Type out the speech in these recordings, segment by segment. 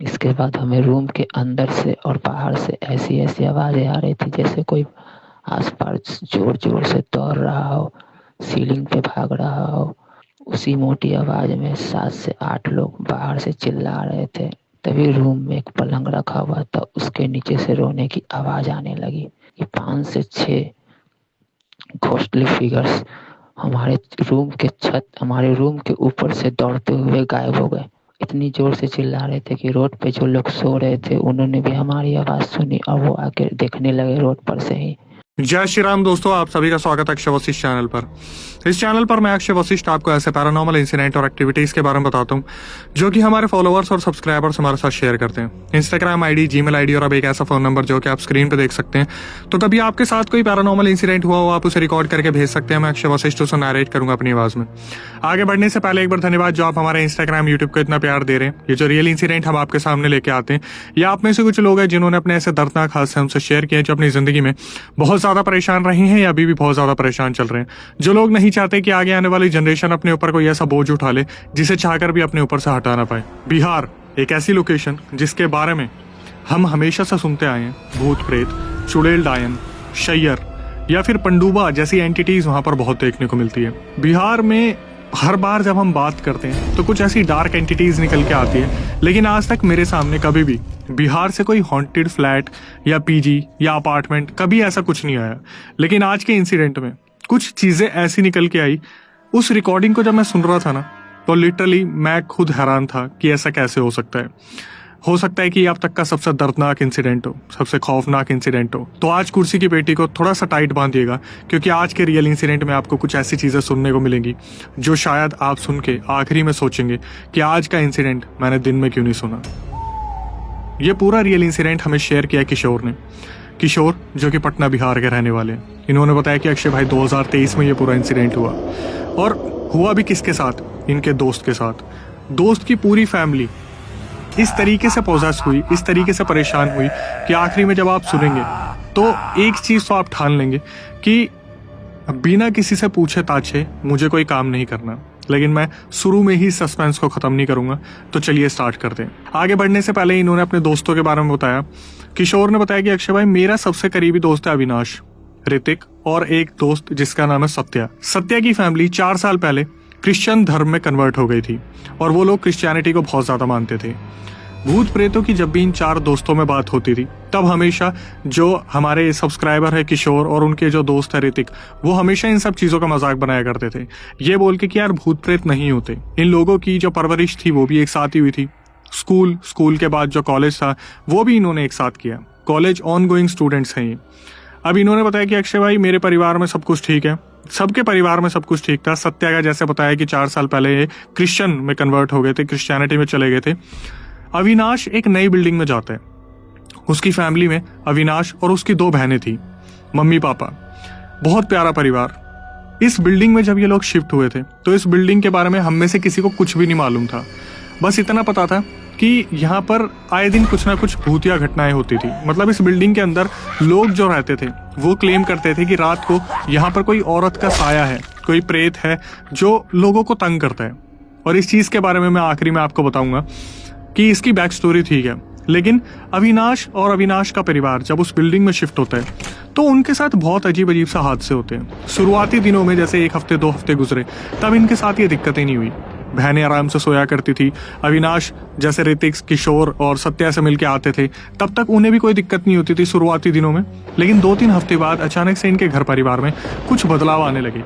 इसके बाद हमें रूम के अंदर से और बाहर से ऐसी ऐसी आवाजें आ रही थी जैसे कोई आसपास जोर जोर से दौड़ रहा हो, सीलिंग पे भाग रहा हो। उसी मोटी आवाज में 7 से 8 लोग बाहर से चिल्ला रहे थे। तभी रूम में एक पलंग रखा हुआ था, उसके नीचे से रोने की आवाज आने लगी। ये 5 से 6 घोस्टली फिगर्स हमारे रूम के ऊपर से दौड़ते हुए गायब हो गए। इतनी जोर से चिल्ला रहे थे कि रोड पे जो लोग सो रहे थे उन्होंने भी हमारी आवाज सुनी और वो आके देखने लगे रोड पर से ही। जय श्री राम दोस्तों, आप सभी का स्वागत है अक्षय वशिष्ठ चैनल पर। इस चैनल पर मैं अक्षय वशिष्ठ आपको ऐसे पैरानॉर्मल इंसिडेंट और एक्टिविटीज के बारे में बताता हूँ जो कि हमारे फॉलोअर्स और सब्सक्राइबर्स हमारे साथ शेयर करते हैं। इंस्टाग्राम आईडी, जीमेल आईडी और अब एक ऐसा फोन नंबर जो कि आप स्क्रीन पे देख सकते हैं। तो कभी आपके साथ कोई पैरानॉर्मल इंसिडेंट हुआ हो, आप उसे रिकॉर्ड करके भेज सकते हैं। मैं अक्षय वशिष्ठ उसे नरेट करूंगा अपनी आवाज में। आगे बढ़ने से पहले एक बार धन्यवाद जो आप हमारे इंस्टाग्राम, यूट्यूब को इतना प्यार दे रहे हैं। ये जो रियल इंसिडेंट हम आपके सामने लेके आते हैं, या आप में से कुछ लोग हैं जिन्होंने अपने ऐसे दर्दनाक हादसे हमसे शेयर किए जो अपनी जिंदगी में बहुत ज्यादा परेशान रहे हैं या अभी भी बहुत ज्यादा परेशान चल रहे हैं। जो लोग नहीं चाहते कि आगे आने वाली जनरेशन अपने ऊपर कोई ऐसा बोझ उठा ले जिसे चाहकर भी अपने ऊपर से हटा ना पाए। बिहार एक ऐसी लोकेशन जिसके बारे में हम हमेशा से सुनते आए हैं। भूत प्रेत, चुड़ैल डायन, शैयर या फिर पंडुबा जैसी एंटिटीज वहां पर बहुत देखने को मिलती है। बिहार में हर बार जब हम बात करते हैं तो कुछ ऐसी डार्क एंटिटीज निकल के आती है, लेकिन आज तक मेरे सामने कभी भी बिहार से कोई हॉन्टेड फ्लैट या पीजी या अपार्टमेंट कभी ऐसा कुछ नहीं आया। लेकिन आज के इंसिडेंट में कुछ चीजें ऐसी निकल के आई। उस रिकॉर्डिंग को जब मैं सुन रहा था ना, तो लिटरली मैं खुद हैरान था कि ऐसा कैसे हो सकता है। हो सकता है कि अब तक का सबसे दर्दनाक इंसिडेंट हो, सबसे खौफनाक इंसिडेंट हो। तो आज कुर्सी की पेटी को थोड़ा सा टाइट बांधिएगा, क्योंकि आज के रियल इंसिडेंट में आपको कुछ ऐसी चीजें सुनने को मिलेंगी जो शायद आप सुन के आखिरी में सोचेंगे कि आज का इंसिडेंट मैंने दिन में क्यों नहीं सुना। ये पूरा रियल इंसिडेंट हमें शेयर किया किशोर ने। किशोर जो कि पटना बिहार के रहने वाले हैं। इन्होंने बताया कि अक्षय भाई 2023 में ये पूरा इंसिडेंट हुआ, और हुआ भी किसके साथ? इनके दोस्त के साथ। दोस्त की पूरी फैमिली इस तरीके से पोजेस हुई, इस तरीके से परेशान हुई कि आखिरी में जब आप सुनेंगे तो एक चीज तो आप ठान लेंगे कि बिना किसी से पूछे ताछे मुझे कोई काम नहीं करना। लेकिन मैं शुरू में ही सस्पेंस को खत्म नहीं करूंगा, तो चलिए स्टार्ट करते हैं। आगे बढ़ने से पहले इन्होंने अपने दोस्तों के बारे में बताया। किशोर ने बताया कि अक्षय भाई मेरा सबसे करीबी दोस्त है अविनाश, ऋतिक और एक दोस्त जिसका नाम है सत्या। सत्या की फैमिली 4 साल पहले क्रिश्चियन धर्म में कन्वर्ट हो गई थी और वो लोग क्रिश्चियनिटी को बहुत ज्यादा मानते थे। भूत प्रेतों की जब भी इन 4 दोस्तों में बात होती थी, तब हमेशा जो हमारे सब्सक्राइबर है किशोर और उनके जो दोस्त है ऋतिक, वो हमेशा इन सब चीजों का मजाक बनाया करते थे, ये बोल के कि यार भूत प्रेत नहीं होते। इन लोगों की जो परवरिश थी वो भी एक साथ ही हुई थी। स्कूल के बाद जो कॉलेज था वो भी इन्होंने एक साथ किया। कॉलेज ऑन गोइंग स्टूडेंट्स हैं ये। अब इन्होंने बताया कि अक्षय भाई मेरे परिवार में सब कुछ ठीक है, सबके परिवार में सब कुछ ठीक था। सत्या का जैसे बताया कि 4 साल पहले ये क्रिश्चियन में कन्वर्ट हो गए थे, क्रिश्चियनिटी में चले गए थे। अविनाश एक नई बिल्डिंग में जाता है। उसकी फैमिली में अविनाश और उसकी 2 बहनें थी, मम्मी पापा, बहुत प्यारा परिवार। इस बिल्डिंग में जब ये लोग शिफ्ट हुए थे तो इस बिल्डिंग के बारे में हम में से किसी को कुछ भी नहीं मालूम था। बस इतना पता था कि यहाँ पर आए दिन कुछ ना कुछ भूतिया घटनाएं होती थी। मतलब इस बिल्डिंग के अंदर लोग जो रहते थे वो क्लेम करते थे कि रात को यहाँ पर कोई औरत का साया है, कोई प्रेत है जो लोगों को तंग करता है। और इस चीज के बारे में मैं आखिरी में आपको बताऊंगा कि इसकी बैक स्टोरी ठीक है। लेकिन अविनाश और अविनाश का परिवार जब उस बिल्डिंग में शिफ्ट होता है तो उनके साथ बहुत अजीब अजीब सा हादसे होते हैं। शुरुआती दिनों में जैसे 1 हफ्ते 2 हफ्ते गुजरे, तब इनके साथ ये दिक्कतें नहीं हुई। बहनें आराम से सोया करती थी। अविनाश जैसे ऋतिक, किशोर और सत्या से मिलके आते थे, तब तक उन्हें भी कोई दिक्कत नहीं होती थी शुरुआती दिनों में। लेकिन 2-3 हफ्ते बाद अचानक से इनके घर परिवार में कुछ बदलाव आने लगे।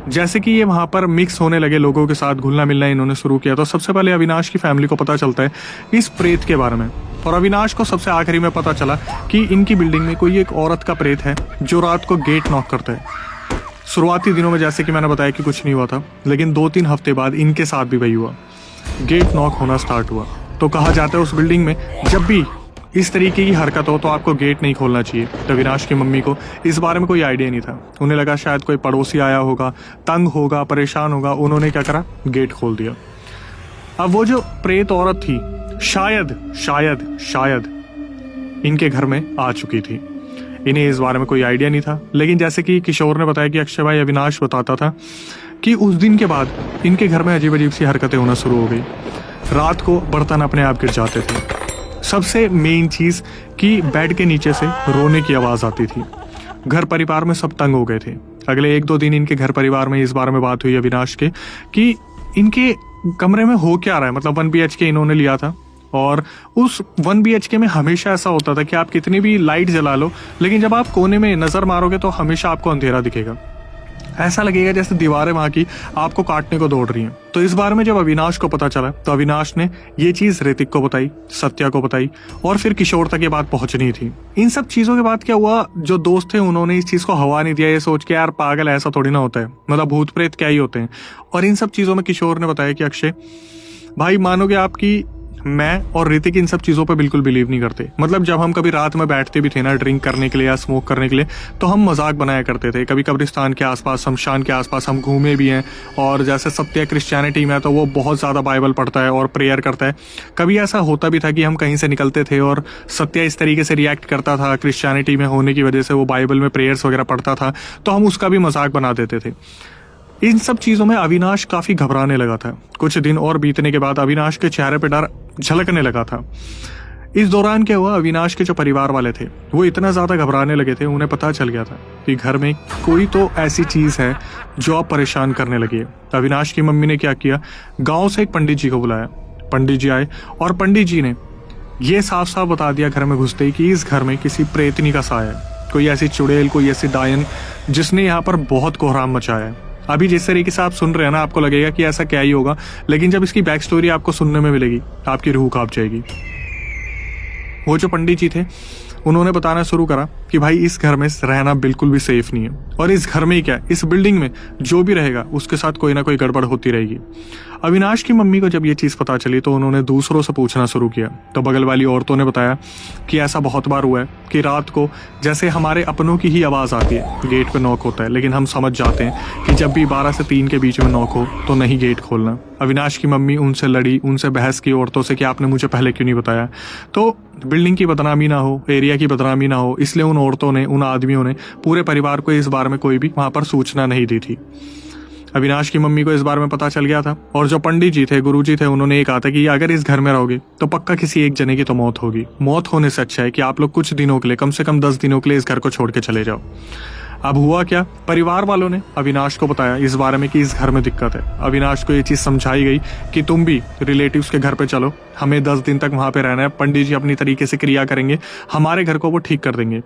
जैसे कि ये वहां पर मिक्स होने लगे, लोगों के साथ घुलना मिलना इन्होंने शुरू किया। तो सबसे पहले अविनाश की फैमिली को पता चलता है इस प्रेत के बारे में, और अविनाश को सबसे आखिरी में पता चला कि इनकी बिल्डिंग में कोई एक औरत का प्रेत है जो रात को गेट नॉक करता है। शुरुआती दिनों में जैसे कि मैंने बताया कि कुछ नहीं हुआ था, लेकिन 2-3 हफ्ते बाद इनके साथ भी वही हुआ, गेट नॉक होना स्टार्ट हुआ। तो कहा जाता है उस बिल्डिंग में जब भी इस तरीके की हरकत हो तो आपको गेट नहीं खोलना चाहिए। तो अविनाश की मम्मी को इस बारे में कोई आइडिया नहीं था। उन्हें लगा शायद कोई पड़ोसी आया होगा, तंग होगा, परेशान होगा। उन्होंने क्या करा, गेट खोल दिया। अब वो जो प्रेत औरत थी शायद इनके घर में आ चुकी थी। इन्हें इस बारे में कोई आइडिया नहीं था। लेकिन जैसे कि किशोर ने बताया कि अक्षय भाई अविनाश बताता था कि उस दिन के बाद इनके घर में अजीब अजीब सी हरकतें होना शुरू हो गई। रात को बर्तन अपने आप गिर जाते थे, सबसे मेन चीज़ कि बेड के नीचे से रोने की आवाज़ आती थी। घर परिवार में सब तंग हो गए थे। अगले 1-2 दिन इनके घर परिवार में इस बारे में बात हुई अविनाश के कि इनके कमरे में हो क्या रहा है। मतलब 1 BHK इन्होंने लिया था और उस 1 BHK में हमेशा ऐसा होता था कि आप कितनी भी लाइट जला लो, लेकिन जब आप कोने में नज़र मारोगे तो हमेशा आपको अंधेरा दिखेगा। ऐसा लगेगा जैसे दीवारें वहाँ की आपको काटने को दौड़ रही हैं। तो इस बारे में जब अविनाश को पता चला तो अविनाश ने ये चीज़ ऋतिक को बताई, सत्या को बताई और फिर किशोर तक ये बात पहुंचनी थी। इन सब चीज़ों के बाद क्या हुआ, जो दोस्त थे उन्होंने इस चीज़ को हवा नहीं दिया, ये सोच के यार पागल ऐसा थोड़ी ना होता है, मतलब भूत प्रेत क्या ही होते हैं। और इन सब चीज़ों में किशोर ने बताया कि अक्षय भाई मानोगे आपकी मैं और ऋतिक इन सब चीज़ों पे बिल्कुल बिलीव नहीं करते। मतलब जब हम कभी रात में बैठते भी थे ना ड्रिंक करने के लिए या स्मोक करने के लिए, तो हम मजाक बनाया करते थे। कभी कब्रिस्तान के आसपास, शमशान के आसपास हम घूमे भी हैं। और जैसे सत्य क्रिश्चियनिटी में तो वो बहुत ज़्यादा बाइबल पढ़ता है और प्रेयर करता है। कभी ऐसा होता भी था कि हम कहीं से निकलते थे और सत्य इस तरीके से रिएक्ट करता था क्रिश्चियनिटी में होने की वजह से, वो बाइबल में प्रेयर्स वगैरह पढ़ता था, तो हम उसका भी मजाक बना देते थे। इन सब चीज़ों में अविनाश काफ़ी घबराने लगा था। कुछ दिन और बीतने के बाद अविनाश के चेहरे पर डर झलकने लगा था। इस दौरान क्या हुआ, अविनाश के जो परिवार वाले थे वो इतना ज़्यादा घबराने लगे थे, उन्हें पता चल गया था कि घर में कोई तो ऐसी चीज़ है जो अब परेशान करने लगी है। अविनाश की मम्मी ने क्या किया, गाँव से एक पंडित जी को बुलाया। पंडित जी आए और पंडित जी ने ये साफ साफ बता दिया घर में घुसते ही कि इस घर में किसी प्रेतनी का साया है, कोई ऐसी चुड़ैल, कोई ऐसी डायन जिसने यहाँ पर बहुत कोहराम मचाया है। अभी जिस तरीके से आप सुन रहे हैं ना, आपको लगेगा कि ऐसा क्या ही होगा, लेकिन जब इसकी बैक स्टोरी आपको सुनने में मिलेगी आपकी रूह कांप जाएगी। वो जो पंडित जी थे उन्होंने बताना शुरू करा कि भाई इस घर में रहना बिल्कुल भी सेफ नहीं है, और इस घर में ही क्या, इस बिल्डिंग में जो भी रहेगा उसके साथ कोई ना कोई गड़बड़ होती रहेगी। अविनाश की मम्मी को जब ये चीज़ पता चली तो उन्होंने दूसरों से पूछना शुरू किया। तो बगल वाली औरतों ने बताया कि ऐसा बहुत बार हुआ है कि रात को जैसे हमारे अपनों की ही आवाज़ आती है, गेट पे नॉक होता है, लेकिन हम समझ जाते हैं कि जब भी 12 से 3 के बीच में नॉक हो तो नहीं गेट खोलना। अविनाश की मम्मी उनसे लड़ी, उनसे बहस की औरतों से कि आपने मुझे पहले क्यों नहीं बताया। तो बिल्डिंग की बदनामी ना हो, एरिया की बदनामी ना हो, इसलिए उन औरतों ने, उन आदमियों ने पूरे परिवार को इस बारे में कोई भी वहाँ पर सूचना नहीं दी थी। अविनाश की मम्मी को इस बारे में पता चल गया था, और जो पंडित जी थे, गुरुजी थे, उन्होंने ये कहा था कि अगर इस घर में रहोगे तो पक्का किसी एक जने की तो मौत होगी। मौत होने से अच्छा है कि आप लोग कुछ दिनों के लिए, कम से कम 10 दिनों के लिए इस घर को छोड़ के चले जाओ। अब हुआ क्या, परिवार वालों ने अविनाश को बताया इस बारे में कि इस घर में दिक्कत है। अविनाश को ये चीज़ समझाई गई कि तुम भी रिलेटिव्स के घर पे चलो, हमें 10 दिन तक वहाँ पे रहना है, पंडित जी अपनी तरीके से क्रिया करेंगे, हमारे घर को वो ठीक कर देंगे।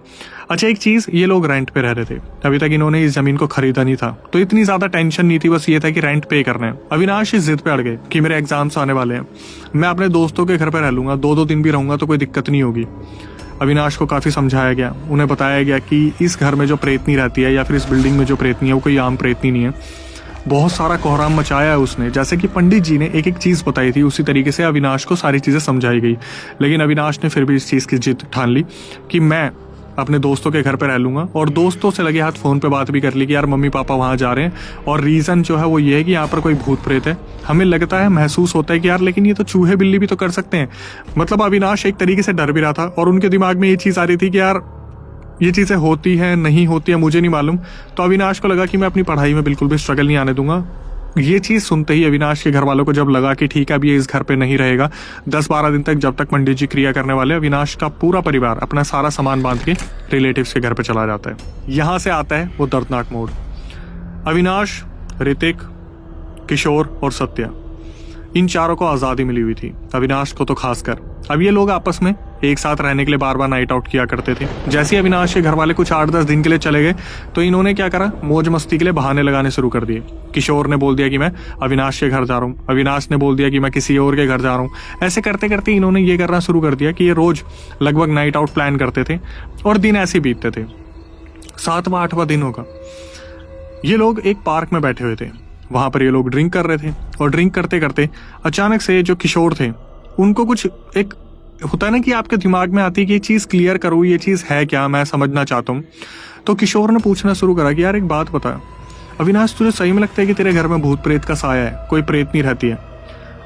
अच्छा एक चीज़, ये लोग रेंट पे रह रहे थे, अभी तक इन्होंने इस ज़मीन को खरीदा नहीं था, तो इतनी ज़्यादा टेंशन नहीं थी, बस ये था कि रेंट पे करना है। अविनाश इस जिद पे अड़ गए कि मेरे एग्जाम्स आने वाले हैं, मैं अपने दोस्तों के घर पर रह लूँगा, 2-2 दिन भी रहूँगा तो कोई दिक्कत नहीं होगी। अविनाश को काफ़ी समझाया गया, उन्हें बताया गया कि इस घर में जो प्रेतनी रहती है या फिर इस बिल्डिंग में जो प्रेतनी है वो कोई आम प्रेतनी नहीं है, बहुत सारा कोहराम मचाया है उसने। जैसे कि पंडित जी ने एक एक चीज़ बताई थी, उसी तरीके से अविनाश को सारी चीज़ें समझाई गई। लेकिन अविनाश ने फिर भी इस चीज़ की जिद ठान ली कि मैं अपने दोस्तों के घर पे रह लूँगा, और दोस्तों से लगे हाथ फ़ोन पे बात भी कर ली कि यार मम्मी पापा वहाँ जा रहे हैं, और रीज़न जो है वो ये है कि यहाँ पर कोई भूत प्रेत है। हमें लगता है, महसूस होता है कि यार लेकिन ये तो चूहे बिल्ली भी तो कर सकते हैं। मतलब अविनाश एक तरीके से डर भी रहा था, और उनके दिमाग में ये चीज़ आ रही थी कि यार ये चीज़ें होती हैं नहीं होती है मुझे नहीं मालूम। तो अविनाश को लगा कि मैं अपनी पढ़ाई में बिल्कुल भी स्ट्रगल नहीं आने दूंगा। ये चीज़ सुनते ही अविनाश के घर वालों को जब लगा कि ठीक है अब ये इस घर पे नहीं रहेगा, 10-12 दिन तक जब तक पंडित जी क्रिया करने वाले, अविनाश का पूरा परिवार अपना सारा सामान बांध के रिलेटिव्स के घर पे चला जाता है। यहाँ से आता है वो दर्दनाक मोड़। अविनाश, ऋतिक, किशोर और सत्या, इन चारों को आज़ादी मिली हुई थी, अविनाश को तो खासकर। अब ये लोग आपस में एक साथ रहने के लिए बार बार नाइट आउट किया करते थे। जैसे ही अविनाश के घर वाले कुछ 8-10 दिन के लिए चले गए तो इन्होंने क्या करा, मौज मस्ती के लिए बहाने लगाने शुरू कर दिए। किशोर ने बोल दिया कि मैं अविनाश के घर जा रहा हूँ, अविनाश ने बोल दिया कि मैं किसी और के घर जा रहा हूँ। ऐसे करते करते इन्होंने ये करना शुरू कर दिया कि ये रोज लगभग नाइट आउट प्लान करते थे, और दिन ऐसे बीतते थे। 7वां 8वां दिन होगा, ये लोग एक पार्क में बैठे हुए थे, वहां पर ये लोग ड्रिंक कर रहे थे, और ड्रिंक करते करते अचानक से जो किशोर थे उनको कुछ एक होता है ना कि आपके दिमाग में आती है कि ये चीज़ क्लियर करूँ, ये चीज़ है क्या, मैं समझना चाहता हूँ। तो किशोर ने पूछना शुरू करा कि यार एक बात बता अविनाश, तुझे सही में लगता है कि तेरे घर में भूत प्रेत का साया है, कोई प्रेतनी रहती है?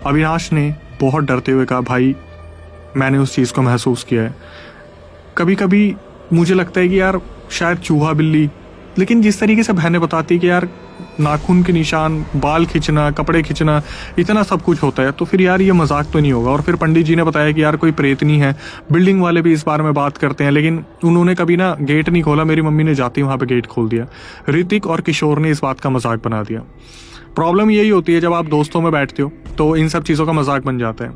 अविनाश ने बहुत डरते हुए कहा, भाई मैंने उस चीज़ को महसूस किया है, कभी कभी मुझे लगता है कि यार शायद चूहा बिल्ली लेकिन जिस तरीके से बहनें बताती कि यार नाखून के निशान, बाल खींचना, कपड़े खींचना, इतना सब कुछ होता है, तो फिर यार ये मजाक तो नहीं होगा। और फिर पंडित जी ने बताया कि यार कोई प्रेतनी है। बिल्डिंग वाले भी इस बारे में बात करते हैं, लेकिन उन्होंने कभी ना गेट नहीं खोला। मेरी मम्मी ने जाती वहाँ पे गेट खोल दिया। ऋतिक और किशोर ने इस बात का मजाक बना दिया। प्रॉब्लम यही होती है जब आप दोस्तों में बैठते हो तो इन सब चीज़ों का मजाक बन जाता है।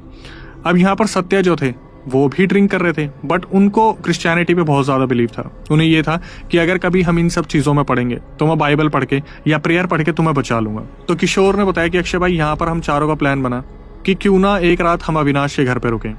अब यहाँ पर सत्या जो थे वो भी ड्रिंक कर रहे थे, बट उनको क्रिश्चियनिटी पे बहुत ज़्यादा बिलीव था। उन्हें ये था कि अगर कभी हम इन सब चीज़ों में पढ़ेंगे तो मैं बाइबल पढ़ के या प्रेयर पढ़ के तुम्हें बचा लूंगा। तो किशोर ने बताया कि अक्षय भाई, यहाँ पर हम चारों का प्लान बना कि क्यों ना एक रात हम अविनाश के घर पे रुकें।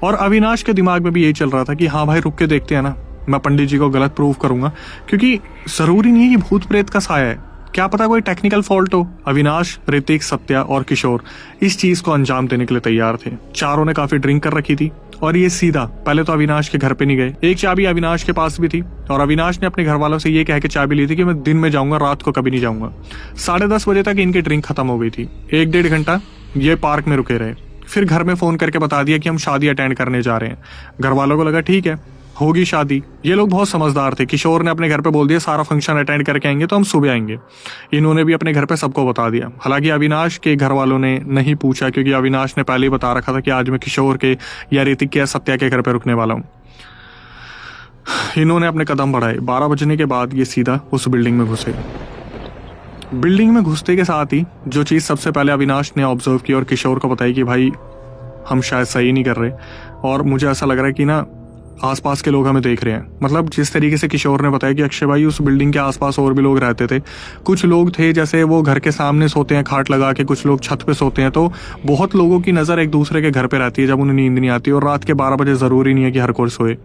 और अविनाश के दिमाग में भी यही चल रहा था कि हाँ भाई, रुक के देखते हैं ना, मैं पंडित जी को गलत प्रूव करूंगा, क्योंकि ज़रूरी नहीं है कि भूत प्रेत का साया है, क्या पता कोई टेक्निकल फॉल्ट हो। अविनाश, ऋतिक, सत्या और किशोर इस चीज को अंजाम देने के लिए तैयार थे। चारों ने काफी ड्रिंक कर रखी थी और ये सीधा पहले तो अविनाश के घर पे नहीं गए। एक चाबी अविनाश के पास भी थी और अविनाश ने अपने घर वालों से ये कह के चाबी ली थी कि मैं दिन में जाऊंगा, रात को कभी नहीं जाऊंगा। 10:30 बजे तक इनकी ड्रिंक खत्म हो गई थी। 1-1.5 घंटा ये पार्क में रुके रहे। फिर घर में फोन करके बता दिया कि हम शादी अटेंड करने जा रहे हैं। घर वालों को लगा ठीक है, होगी शादी। ये लोग बहुत समझदार थे। किशोर ने अपने घर पे बोल दिया सारा फंक्शन अटेंड करके आएंगे तो हम सुबह आएंगे। इन्होंने भी अपने घर पे सबको बता दिया। हालांकि अविनाश के घर वालों ने नहीं पूछा, क्योंकि अविनाश ने पहले ही बता रखा था कि आज मैं किशोर के या ऋतिक के या सत्या के घर पे रुकने वाला हूँ। इन्होंने अपने कदम बढ़ाए। 12 बजने के बाद ये सीधा उस बिल्डिंग में घुसे। बिल्डिंग में घुसते के साथ ही जो चीज़ सबसे पहले अविनाश ने ऑब्जर्व की और किशोर को बताई कि भाई हम शायद सही नहीं कर रहे और मुझे ऐसा लग रहा है कि ना आसपास के लोग हमें देख रहे हैं। मतलब जिस तरीके से किशोर ने बताया कि अक्षय भाई, उस बिल्डिंग के आसपास और भी लोग रहते थे। कुछ लोग थे जैसे वो घर के सामने सोते हैं खाट लगा के, कुछ लोग छत पे सोते हैं, तो बहुत लोगों की नज़र एक दूसरे के घर पे रहती है जब उन्हें नींद नहीं आती। और रात के 12 बजे ज़रूरी नहीं है कि हर कोई सोए।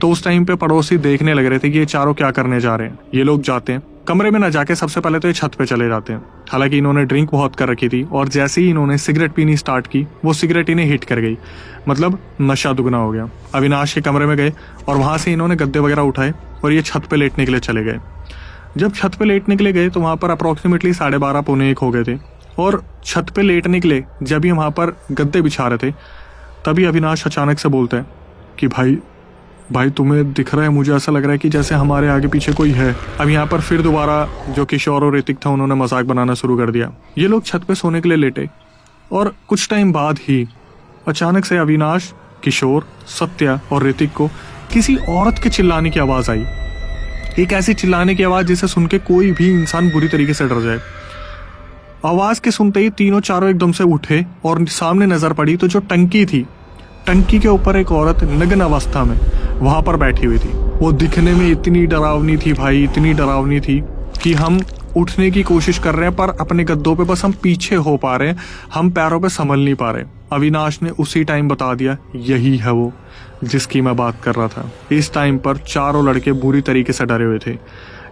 तो उस टाइम पे पड़ोसी देखने लग रहे थे कि ये चारों क्या करने जा रहे हैं। ये लोग जाते हैं कमरे में, ना जाके सबसे पहले तो ये छत पे चले जाते हैं। हालांकि इन्होंने ड्रिंक बहुत कर रखी थी और जैसे ही इन्होंने सिगरेट पीनी स्टार्ट की, वो सिगरेट इन्हें हिट कर गई। मतलब नशा दुगना हो गया। अविनाश के कमरे में गए और वहां से इन्होंने गद्दे वगैरह उठाए और ये छत पे लेटने के लिए चले गए। जब छत पे लेटने के लिए गए तो वहां पर अप्रोक्सीमेटली 12:30 पौने 1 हो गए थे। और छत पे लेटने के लिए जब ही वहां पर गद्दे बिछा रहे थे, तभी अविनाश अचानक से बोलता है कि भाई तुम्हें दिख रहा है, मुझे ऐसा लग रहा है कि जैसे हमारे आगे पीछे कोई है। अब यहाँ पर फिर दोबारा जो किशोर और ऋतिक था उन्होंने मजाक बनाना शुरू कर दिया। ये लोग छत पे सोने के लिए लेटे और कुछ टाइम बाद ही अचानक से अविनाश, किशोर, सत्या और ऋतिक को किसी औरत के चिल्लाने की आवाज आई। एक ऐसी चिल्लाने की आवाज जिसे सुन के कोई भी इंसान बुरी तरीके से डर जाए। आवाज के सुनते ही तीनों चारों एकदम से उठे और सामने नजर पड़ी तो जो टंकी थी, टंकी के ऊपर एक औरत नग्न अवस्था में वहां पर बैठी हुई थी। वो दिखने में इतनी डरावनी थी भाई, इतनी डरावनी थी कि हम उठने की कोशिश कर रहे हैं पर अपने गद्दों पे बस हम पीछे हो पा रहे हैं, हम पैरों पे संभल नहीं पा रहे। अविनाश ने उसी टाइम बता दिया, यही है वो जिसकी मैं बात कर रहा था। इस टाइम पर चारों लड़के बुरी तरीके से डरे हुए थे।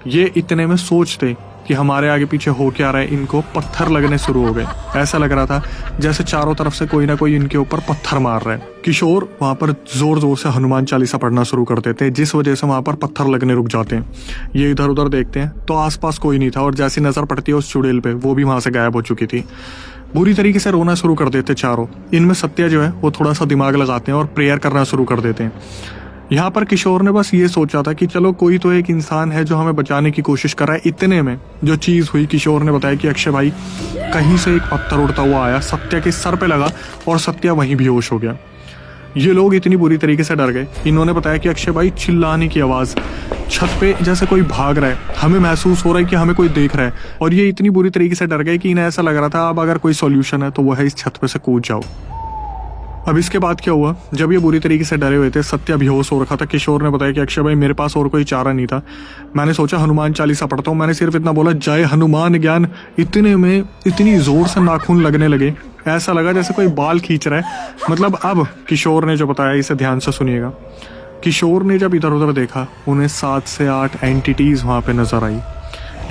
ये इतने में सोचते कि हमारे आगे पीछे हो क्या रहा है, इनको पत्थर लगने शुरू हो गए। ऐसा लग रहा था जैसे चारों तरफ से कोई ना कोई इनके ऊपर पत्थर मार रहा है। किशोर वहां पर जोर जोर से हनुमान चालीसा पढ़ना शुरू कर देते हैं, जिस वजह से वहां पर पत्थर लगने रुक जाते हैं। ये इधर उधर देखते हैं तो आसपास कोई नहीं था और जैसी नजर पड़ती है उस चुड़ैल पे, वो भी वहां से गायब हो चुकी थी। बुरी तरीके से रोना शुरू कर देते चारों। इनमें सत्या जो है वो थोड़ा सा दिमाग लगाते हैं और प्रेयर करना शुरू कर देते हैं। यहाँ पर किशोर ने बस ये सोचा था कि चलो कोई तो एक इंसान है जो हमें बचाने की कोशिश कर रहा है। इतने में जो चीज हुई, किशोर ने बताया कि अक्षय भाई, कहीं से एक पत्थर उड़ता हुआ आया, सत्या के सर पे लगा और सत्या वहीं बेहोश हो गया। ये लोग इतनी बुरी तरीके से डर गए। इन्होंने बताया कि अक्षय भाई, चिल्लाने की आवाज, छत पे जैसे कोई भाग रहा है, हमें महसूस हो रहा है कि हमें कोई देख रहा है। और ये इतनी बुरी तरीके से डर गए कि इन्हें ऐसा लग रहा था अब अगर कोई सॉल्यूशन है तो वो है इस छत पे से कूद जाओ। अब इसके बाद क्या हुआ, जब ये बुरी तरीके से डरे हुए थे, सत्या बेहोश हो रखा था, किशोर ने बताया कि अक्षय भाई, मेरे पास और कोई चारा नहीं था। मैंने सोचा हनुमान चालीसा पढ़ता हूँ। मैंने सिर्फ इतना बोला, जय हनुमान ज्ञान। इतने में इतनी जोर से नाखून लगने लगे, ऐसा लगा जैसे कोई बाल खींच रहा है। मतलब अब किशोर ने जो बताया, इसे ध्यान से सुनिएगा। किशोर ने जब इधर उधर देखा, उन्हें 7 से 8 एंटिटीज वहां पे नजर आई।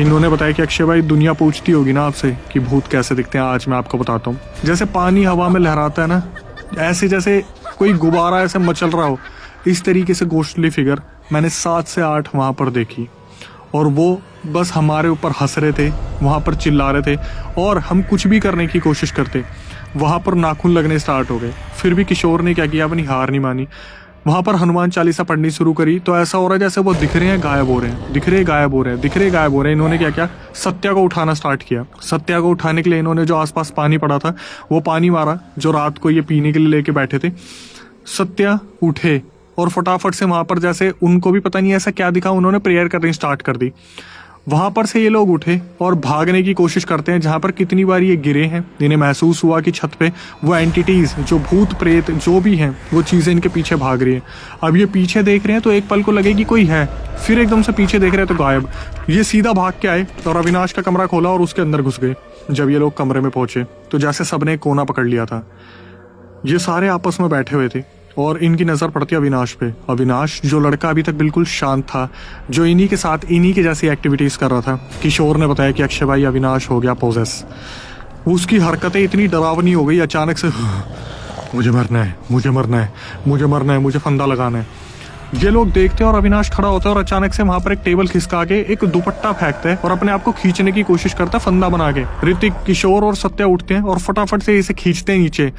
इन्होंने बताया कि अक्षय भाई, दुनिया पूछती होगी ना आपसे कि भूत कैसे दिखते हैं, आज मैं आपको बताता हूँ। जैसे पानी हवा में लहराता है ना, ऐसे जैसे कोई गुब्बारा ऐसे मचल रहा हो, इस तरीके से घोस्टली फिगर मैंने 7 से 8 वहां पर देखी। और वो बस हमारे ऊपर हंस रहे थे, वहां पर चिल्ला रहे थे और हम कुछ भी करने की कोशिश करते, वहां पर नाखून लगने स्टार्ट हो गए। फिर भी किशोर ने क्या किया, अपनी हार नहीं मानी। वहां पर हनुमान चालीसा पढ़नी शुरू करी तो ऐसा हो रहा है जैसे वो दिख रहे हैं गायब हो रहे हैं, दिख रहे गायब हो रहे हैं, दिख रहे गायब हो रहे हैं। इन्होंने क्या किया, सत्या को उठाना स्टार्ट किया। सत्या को उठाने के लिए इन्होंने जो आसपास पानी पड़ा था वो पानी मारा जो रात को ये पीने के लिए लेके बैठे थे। सत्या उठे और फटाफट से वहां पर, जैसे उनको भी पता नहीं ऐसा क्या दिखा, उन्होंने प्रेयर करनी स्टार्ट कर दी। वहां पर से ये लोग उठे और भागने की कोशिश करते हैं। जहां पर कितनी बार ये गिरे हैं, इन्हें महसूस हुआ कि छत पे वो एंटिटीज, जो भूत प्रेत जो भी हैं, वो चीजें इनके पीछे भाग रही है। अब ये पीछे देख रहे हैं तो एक पल को लगेगी कोई है, फिर एकदम से पीछे देख रहे हैं तो गायब। ये सीधा भाग के आए और अविनाश का कमरा खोला और उसके अंदर घुस गए। जब ये लोग कमरे में पहुंचे तो जैसे सबने एक कोना पकड़ लिया था। ये सारे आपस में बैठे हुए थे और इनकी नज़र पड़ती अविनाश पे। अविनाश, जो लड़का अभी तक बिल्कुल शांत था, जो इन्हीं के साथ इन्हीं के जैसी एक्टिविटीज़ कर रहा था। किशोर ने बताया कि अक्षय भाई, अविनाश हो गया पोजेस। उसकी हरकतें इतनी डरावनी हो गई अचानक से, मुझे मरना है, मुझे मरना है, मुझे मरना है, मुझे फंदा लगाना है। ये लोग देखते हैं और अविनाश खड़ा होता है और अचानक से वहां पर एक टेबल खिसका के एक दुपट्टा फेंकता है और अपने आप को खींचने की कोशिश करता है फंदा बना के। ऋतिक, किशोर और सत्या उठते हैं और फटाफट से इसे खींचते हैं नीचे।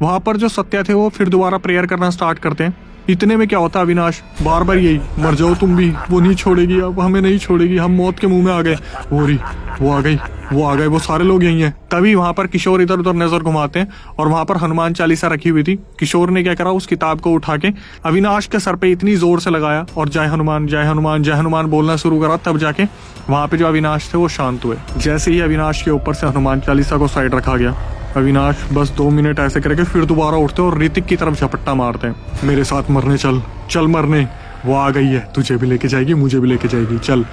वहां पर जो सत्या थे वो फिर दोबारा प्रेयर करना स्टार्ट करते हैं। इतने में क्या होता है, अविनाश बार बार यही, मर जाओ तुम भी, वो नहीं छोड़ेगी, अब हमें नहीं छोड़ेगी, हम मौत के मुंह में आ गए, वो आ गई, वो आ गए, वो सारे लोग यही हैं। तभी वहां पर किशोर इधर उधर नजर घुमाते हैं और वहां पर हनुमान चालीसा रखी हुई थी। किशोर ने क्या करा, उस किताब को उठा के अविनाश के सर पे इतनी जोर से लगाया और जय हनुमान, जय हनुमान, जय हनुमान बोलना शुरू करा। तब जाके वहां पे जो अविनाश थे वो शांत हुए। जैसे ही अविनाश के ऊपर से हनुमान चालीसा को साइड रखा गया, अविनाश बस 2 मिनट ऐसे करके फिर दोबारा उठते और ऋतिक की तरफ झपट्टा मारते हैं, मेरे साथ मरने चल, चल मरने, वो आ गई है, तुझे भी लेके जाएगी, मुझे भी लेके जाएगी, चल।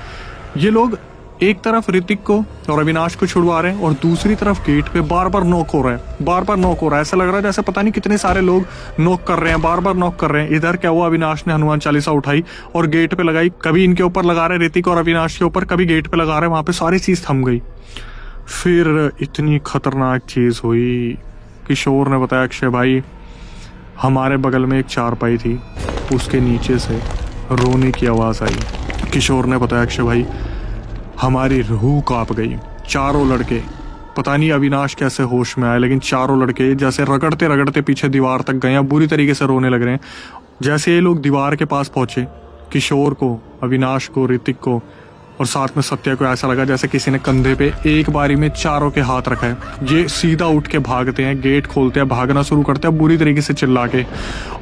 ये लोग एक तरफ ऋतिक को और अविनाश को छुड़वा रहे हैं और दूसरी तरफ गेट पे बार बार नॉक हो रहा है, बार बार नॉक हो रहा है। ऐसा लग रहा है जैसे पता नहीं कितने सारे लोग नॉक कर रहे हैं, बार बार नॉक कर रहे हैं। इधर क्या हुआ, अविनाश ने हनुमान चालीसा उठाई और गेट पे लगाई। कभी इनके ऊपर लगा रहे ऋतिक और अविनाश के ऊपर, कभी गेट पे लगा रहे, वहां पे सारी चीज थम गई। फिर इतनी खतरनाक चीज हुई। किशोर ने बताया, अक्षय भाई, हमारे बगल में एक चारपाई थी, उसके नीचे से रोने की आवाज आई। किशोर ने बताया, अक्षय भाई, हमारी रूह कांप गई। चारों लड़के, पता नहीं अविनाश कैसे होश में आए, लेकिन चारों लड़के जैसे रगड़ते रगड़ते पीछे दीवार तक गए, बुरी तरीके से रोने लग रहे हैं। जैसे ये लोग दीवार के पास पहुंचे, किशोर को, अविनाश को, ऋतिक को और साथ में सत्या को ऐसा लगा जैसे किसी ने कंधे पे एक बारी में चारों के हाथ रखा है। ये सीधा उठ के भागते हैं, गेट खोलते हैं, भागना शुरू करते हैं बुरी तरीके से चिल्ला के।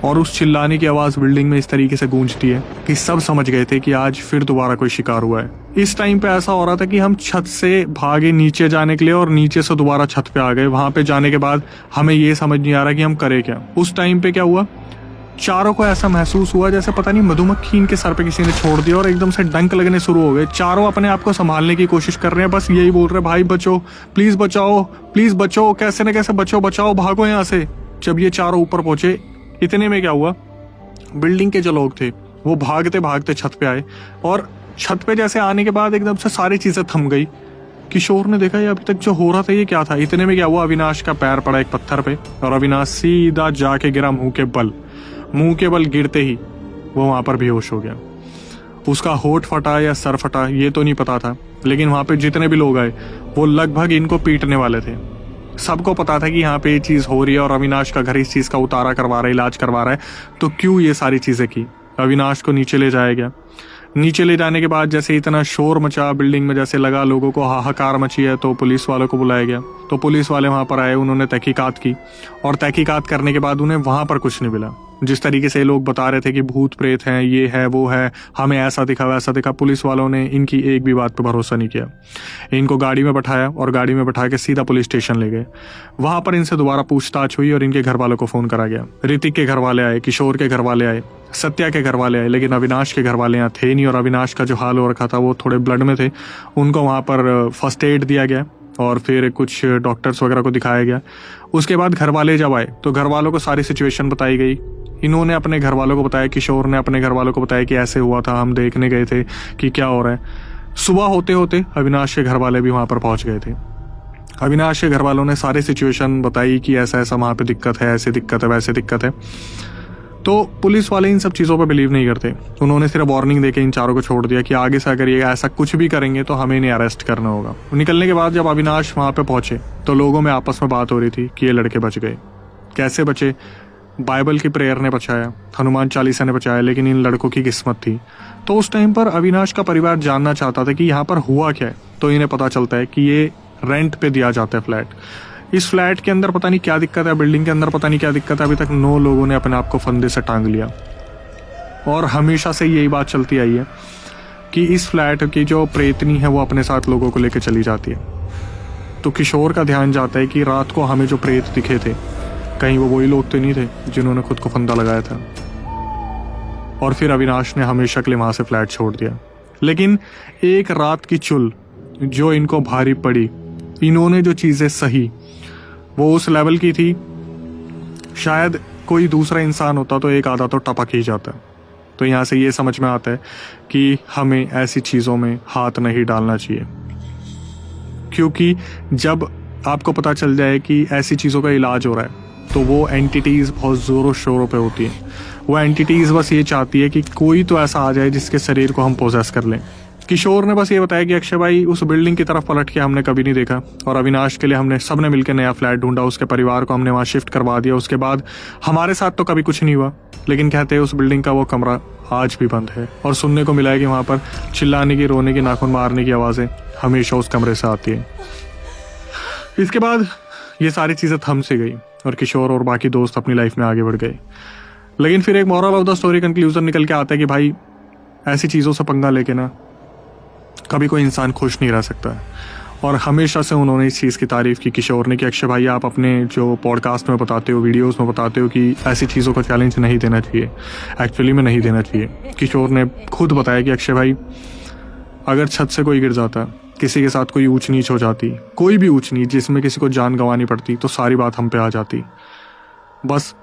और उस चिल्लाने की आवाज बिल्डिंग में इस तरीके से गूंजती है कि सब समझ गए थे कि आज फिर दोबारा कोई शिकार हुआ है। इस टाइम पे ऐसा हो रहा था कि हम छत से भागे नीचे जाने के लिए और नीचे से दोबारा छत पे आ गए। वहां पे जाने के बाद हमें ये समझ नहीं आ रहा कि हम करें क्या। उस टाइम पे क्या हुआ, चारों को ऐसा महसूस हुआ जैसे पता नहीं मधुमक्खी इनके सर पे किसी ने छोड़ दिया और एकदम से डंक लगने शुरू हो गए। चारों अपने आप को संभालने की कोशिश कर रहे हैं, बस यही बोल रहे हैं, भाई बचो, प्लीज बचाओ, प्लीज बचो, कैसे न कैसे बचो, बचाओ, भागो यहाँ से। जब ये चारों ऊपर पहुंचे, इतने में क्या हुआ, बिल्डिंग के जो लोग थे वो भागते भागते छत पे आए और छत पे जैसे आने के बाद एकदम से सारी चीजें थम गई। किशोर ने देखा ये अभी तक जो हो रहा था ये क्या था। इतने में क्या हुआ, अविनाश का पैर पड़ा एक पत्थर पे और अविनाश सीधा जाके गिरा मुंह के बल गिरते ही वो वहां पर बेहोश हो गया। उसका होठ फटा या सर फटा ये तो नहीं पता था, लेकिन वहां पे जितने भी लोग आए वो लगभग इनको पीटने वाले थे। सबको पता था कि यहाँ पे ये चीज हो रही है और अविनाश का घर इस चीज का उतारा करवा रहा है, इलाज करवा रहा है, तो क्यों ये सारी चीजें की। अविनाश को नीचे ले जाया गया। नीचे ले जाने के बाद जैसे इतना शोर मचा बिल्डिंग में, जैसे लगा लोगों को हाहाकार मची है, तो पुलिस वालों को बुलाया गया। तो पुलिस वाले वहां पर आए, उन्होंने तहकीकात की और तहकीकात करने के बाद उन्हें वहां पर कुछ नहीं मिला। जिस तरीके से लोग बता रहे थे कि भूत प्रेत हैं, ये है वो है, हमें ऐसा दिखा वैसा दिखा, पुलिस वालों ने इनकी एक भी बात पर भरोसा नहीं किया। इनको गाड़ी में बैठाया और गाड़ी में बैठा के सीधा पुलिस स्टेशन ले गए। वहां पर इनसे दोबारा पूछताछ हुई और इनके घर वालों को फोन करा गया। ऋतिक के घर वाले आए, किशोर के घर वाले आए, सत्या के घर वाले आए, लेकिन अविनाश के घर वाले यहाँ थे नहीं और अविनाश का जो हाल हो रखा था वो थोड़े ब्लड में थे। उनको वहां पर फर्स्ट एड दिया गया और फिर कुछ डॉक्टर्स वगैरह को दिखाया गया। उसके बाद घर वाले जब आए तो घर वालों को सारी सिचुएशन बताई गई। इन्होंने अपने घर वालों को बताया, किशोर ने अपने घर वालों को बताया कि ऐसे हुआ था, हम देखने गए थे कि क्या हो रहा है। सुबह होते होते अविनाश के घर वाले भी वहां पर पहुंच गए थे। अविनाश के घर वालों ने सारी सिचुएशन बताई कि ऐसा ऐसा वहां पे दिक्कत है, ऐसे दिक्कत है, वैसे दिक्कत है। तो पुलिस वाले इन सब चीज़ों पर बिलीव नहीं करते। उन्होंने सिर्फ वार्निंग देके इन चारों को छोड़ दिया कि आगे से अगर ये ऐसा कुछ भी करेंगे तो हमें इन्हें अरेस्ट करना होगा। निकलने के बाद जब अविनाश वहां पे पहुंचे तो लोगों में आपस में बात हो रही थी कि ये लड़के बच गए। कैसे बचे, बाइबल की प्रेयर ने बचाया, हनुमान चालीसा ने बचाया, लेकिन इन लड़कों की किस्मत थी। तो उस टाइम पर अविनाश का परिवार जानना चाहता था कि यहाँ पर हुआ क्या है। तो इन्हें पता चलता है कि ये रेंट पे दिया जाता है फ्लैट। इस फ्लैट के अंदर पता नहीं क्या दिक्कत है, बिल्डिंग के अंदर पता नहीं क्या दिक्कत है, अभी तक 9 लोगों ने अपने आप को फंदे से टांग लिया। और हमेशा से यही बात चलती आई है कि इस फ्लैट की जो प्रेतनी है वो अपने साथ लोगों को लेकर चली जाती है। तो किशोर का ध्यान जाता है कि रात को हमें जो प्रेत दिखे थे, कहीं वो वही लोग तो नहीं थे जिन्होंने खुद को फंदा लगाया था। और फिर अविनाश ने हमेशा के लिए वहां से फ्लैट छोड़ दिया। लेकिन एक रात की चुल जो इनको भारी पड़ी, इन्होंने जो चीजें सही वो उस लेवल की थी, शायद कोई दूसरा इंसान होता तो एक आधा तो टपक ही जाता। तो यहाँ से ये समझ में आता है कि हमें ऐसी चीज़ों में हाथ नहीं डालना चाहिए, क्योंकि जब आपको पता चल जाए कि ऐसी चीज़ों का इलाज हो रहा है तो वो एंटिटीज़ बहुत ज़ोरों शोरों पे होती हैं। वो एंटिटीज़ बस ये चाहती है कि कोई तो ऐसा आ जाए जिसके शरीर को हम पोजेस कर लें। किशोर ने बस ये बताया कि अक्षय भाई उस बिल्डिंग की तरफ पलट के हमने कभी नहीं देखा, और अविनाश के लिए हमने सबने मिलकर नया फ्लैट ढूंढा, उसके परिवार को हमने वहाँ शिफ्ट करवा दिया। उसके बाद हमारे साथ तो कभी कुछ नहीं हुआ, लेकिन कहते हैं उस बिल्डिंग का वो कमरा आज भी बंद है। और सुनने को मिला है कि वहाँ पर चिल्लाने की, रोने की, नाखून मारने की आवाज़ें हमेशा उस कमरे से आती है। इसके बाद ये सारी चीज़ें थम से गई और किशोर और बाकी दोस्त अपनी लाइफ में आगे बढ़ गए। लेकिन फिर एक moral of the story conclusion निकल के आता है कि भाई ऐसी चीज़ों से पंगा लेके ना कभी कोई इंसान खुश नहीं रह सकता है। और हमेशा से उन्होंने इस चीज़ की तारीफ़ की, किशोर ने, कि अक्षय भाई आप अपने जो पॉडकास्ट में बताते हो, वीडियोस में बताते हो कि ऐसी चीज़ों को चैलेंज नहीं देना चाहिए, एक्चुअली में नहीं देना चाहिए। किशोर ने खुद बताया कि अक्षय भाई अगर छत से कोई गिर जाता, किसी के साथ कोई ऊंच नीच हो जाती, कोई भी ऊंच नीच जिसमें किसी को जान गंवानी पड़ती, तो सारी बात हम पे आ जाती। बस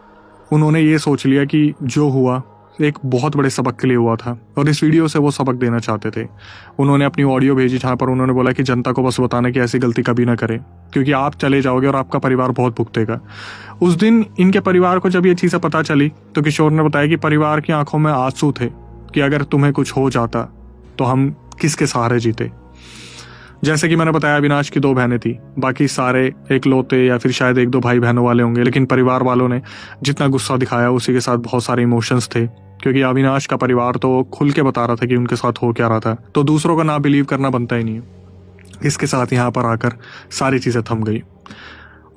उन्होंने ये सोच लिया कि जो हुआ एक बहुत बड़े सबक के लिए हुआ था, और इस वीडियो से वो सबक देना चाहते थे। उन्होंने अपनी ऑडियो भेजी जहाँ पर उन्होंने बोला कि जनता को बस बताना कि ऐसी गलती कभी ना करें, क्योंकि आप चले जाओगे और आपका परिवार बहुत भुगतेगा। उस दिन इनके परिवार को जब ये चीज़ें पता चली तो किशोर ने बताया कि परिवार की आंखों में आंसू थे कि अगर तुम्हें कुछ हो जाता तो हम किसके सहारे जीते। जैसे कि मैंने बताया, अविनाश की 2 बहनें थी, बाकी सारे एकलौते या फिर शायद 1-2 भाई बहनों वाले होंगे, लेकिन परिवार वालों ने जितना गुस्सा दिखाया उसी के साथ बहुत सारे इमोशंस थे, क्योंकि अविनाश का परिवार तो खुल के बता रहा था कि उनके साथ हो क्या रहा था। तो दूसरों का ना बिलीव करना बनता ही नहीं है। इसके साथ यहाँ पर आकर सारी चीज़ें थम गई।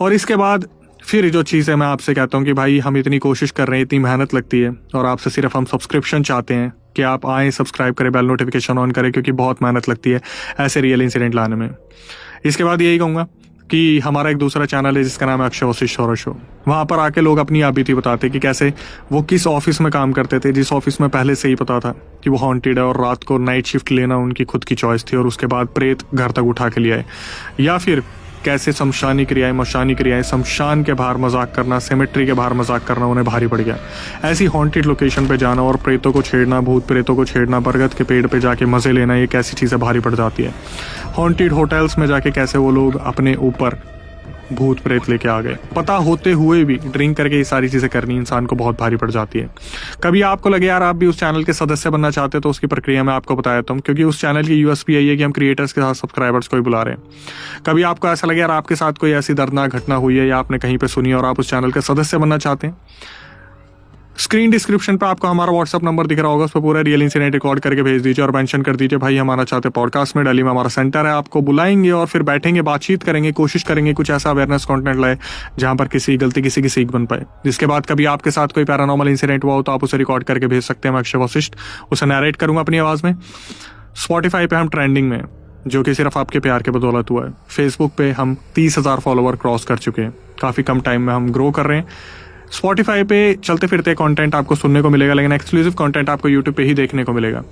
और इसके बाद फिर जो चीज़ है, मैं आपसे कहता हूँ कि भाई हम इतनी कोशिश कर रहे हैं, इतनी मेहनत लगती है, और आपसे सिर्फ हम सब्सक्रिप्शन चाहते हैं कि आप आएँ, सब्सक्राइब करें, बेल नोटिफिकेशन ऑन करें, क्योंकि बहुत मेहनत लगती है ऐसे रियल इंसिडेंट लाने में। इसके बाद यही कहूँगा कि हमारा एक दूसरा चैनल है जिसका नाम है अक्षय वशिष्ठ हॉरर शो। वहाँ पर आके लोग अपनी बीती बताते कि कैसे वो किस ऑफिस में काम करते थे, जिस ऑफिस में पहले से ही पता था कि वो हॉन्टेड है, और रात को नाइट शिफ्ट लेना उनकी खुद की चॉइस थी, और उसके बाद प्रेत घर तक उठा के ले आए। या फिर कैसे शमशानी क्रियाएं, मशानी क्रियाएं, शमशान के बाहर मजाक करना, सेमेट्री के बाहर मजाक करना उन्हें भारी पड़ गया। ऐसी हॉन्टेड लोकेशन पे जाना और प्रेतों को छेड़ना, भूत प्रेतों को छेड़ना, बरगद के पेड़ पे जाके मजे लेना, ये कैसी चीज़ें भारी पड़ जाती है। हॉन्टेड होटल्स में जाके कैसे वो लोग अपने ऊपर भूत प्रेत लेके आ गए, पता होते हुए भी ड्रिंक करके ये सारी चीज़ें करनी इंसान को बहुत भारी पड़ जाती है। कभी आपको लगे यार आप भी उस चैनल के सदस्य बनना चाहते हो तो उसकी प्रक्रिया मैं आपको बता देता हूँ, क्योंकि उस चैनल की यूएसपी यही है कि हम क्रिएटर्स के साथ सब्सक्राइबर्स को ही बुला रहे हैं। कभी आपको ऐसा लगे यार आपके साथ कोई ऐसी दर्दनाक घटना हुई है या आपने कहीं पर सुनी और आप उस चैनल के सदस्य बनना चाहते हैं, स्क्रीन डिस्क्रिप्शन पे आपको हमारा व्हाट्सअप नंबर दिख रहा होगा, उस पर पूरा रियल इंसिडेंट रिकॉर्ड करके भेज दीजिए और मेंशन कर दीजिए भाई हमारा चाहते पॉडकास्ट में, दिल्ली में हमारा सेंटर है। आपको बुलाएंगे और फिर बैठेंगे, बातचीत करेंगे, कोशिश करेंगे कुछ ऐसा अवेयरनेस कंटेंट लाए जहां पर किसी गलती किसी की सीख बन पाए। जिसके बाद कभी आपके साथ कोई पैरानॉर्मल इंसिडेंट हुआ हो तो आप उसे रिकॉर्ड करके भेज सकते हैं। मैं अक्षय वशिष्ठ उसे नरेट करूंगा अपनी आवाज़ में। स्पॉटिफाई पे हम ट्रेंडिंग में, जो कि सिर्फ आपके प्यार के बदौलत हुआ है। फेसबुक पे हम 30,000 फॉलोवर क्रॉस कर चुके हैं, काफ़ी कम टाइम में हम ग्रो कर रहे हैं। स्पॉटिफाई पे चलते फिरते कंटेंट आपको सुनने को मिलेगा, लेकिन एक्सक्लूसिव कंटेंट आपको यूट्यूब पे ही देखने को मिलेगा।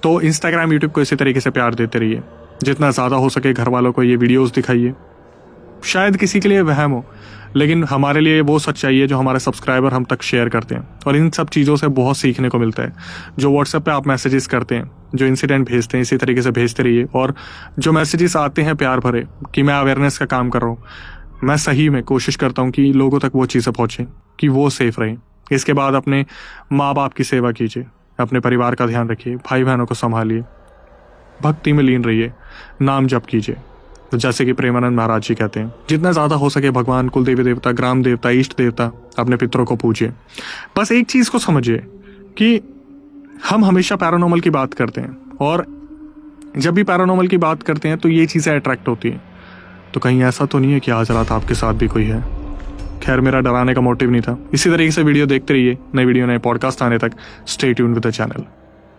तो इंस्टाग्राम, यूट्यूब को इसी तरीके से प्यार देते रहिए, जितना ज़्यादा हो सके घर वालों को ये वीडियोस दिखाइए। शायद किसी के लिए वहम हो, लेकिन हमारे लिए वो सच्चाई है जो हमारे सब्सक्राइबर हम तक शेयर करते हैं। और इन सब चीज़ों से बहुत सीखने को मिलता है। जो व्हाट्सएप पे आप मैसेजेस करते हैं, जो इंसिडेंट भेजते हैं, इसी तरीके से भेजते रहिए। और जो मैसेजेस आते हैं प्यार भरे कि मैं अवेयरनेस का काम कर रहा हूँ, मैं सही में कोशिश करता हूँ कि लोगों तक वो चीज़ें पहुँचें कि वो सेफ रहें। इसके बाद अपने माँ बाप की सेवा कीजिए, अपने परिवार का ध्यान रखिए, भाई बहनों को संभालिए, भक्ति में लीन रहिए, नाम जप कीजिए। तो जैसे कि प्रेमानंद महाराज जी कहते हैं, जितना ज़्यादा हो सके भगवान, कुल देवी देवता, ग्राम देवता, इष्ट देवता, अपने पितरों को पूजिए। बस एक चीज़ को समझिए कि हम हमेशा पैरानॉर्मल की बात करते हैं, और जब भी पैरानॉर्मल की बात करते हैं तो ये चीज़ें अट्रैक्ट होती हैं। तो कहीं ऐसा तो नहीं है कि आज रात आपके साथ भी कोई है? खैर, मेरा डराने का मोटिव नहीं था। इसी तरीके से वीडियो देखते रहिए, नई वीडियो नए पॉडकास्ट आने तक stay tuned with the channel.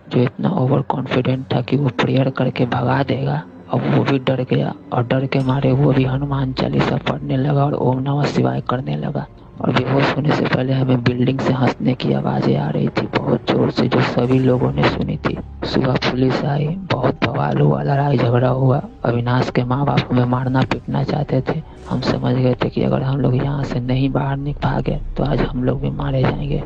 जो इतना ओवर कॉन्फिडेंट था कि वो प्रेयर करके भगा देगा, अब वो भी डर गया, और डर के मारे वो भी हनुमान चालीसा पढ़ने लगा और ओम नमः शिवाय करने लगा। और बेहोश होने से पहले हमें बिल्डिंग से हंसने की आवाज़ें आ रही थी बहुत जोर से, जो सभी लोगों ने सुनी थी। सुबह पुलिस आई, बहुत बवाल हुआ, लड़ाई झगड़ा हुआ। अविनाश के माँ बाप हमें मारना पीटना चाहते थे। हम समझ गए थे कि अगर हम लोग यहाँ से नहीं बाहर भागे तो आज हम लोग भी मारे जाएंगे।